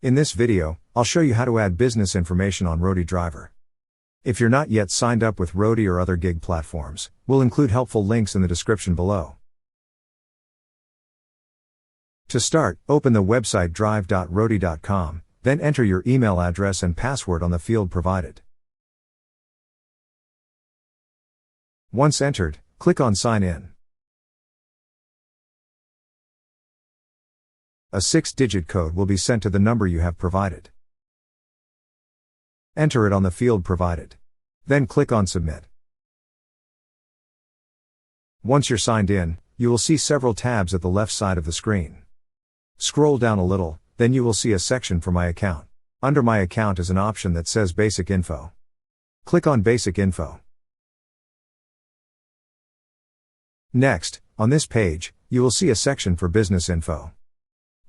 In this video, I'll show you how to add business information on Roadie Driver. If you're not yet signed up with Roadie or other gig platforms, we'll include helpful links in the description below. To start, open the website drive.roadie.com, then enter your email address and password on the field provided. Once entered, click on Sign In. A 6-digit code will be sent to the number you have provided. Enter it on the field provided. Then click on Submit. Once you're signed in, you will see several tabs at the left side of the screen. Scroll down a little, then you will see a section for My Account. Under My Account is an option that says Basic Info. Click on Basic Info. Next, on this page, you will see a section for Business Info.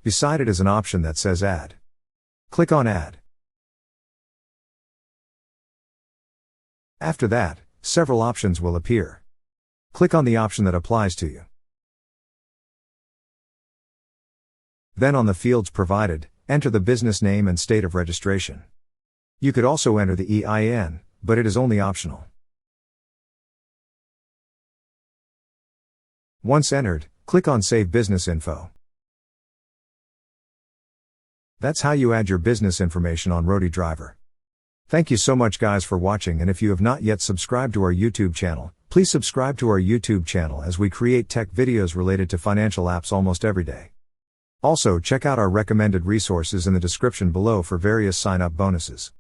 Beside it is an option that says Add. Click on Add. After that, several options will appear. Click on the option that applies to you. Then on the fields provided, enter the business name and state of registration. You could also enter the EIN, but it is only optional. Once entered, click on Save Business Info. That's how you add your business information on Roadie Driver. Thank you so much guys for watching, and if you have not yet subscribed to our YouTube channel, please subscribe to our YouTube channel as we create tech videos related to financial apps almost every day. Also check out our recommended resources in the description below for various sign-up bonuses.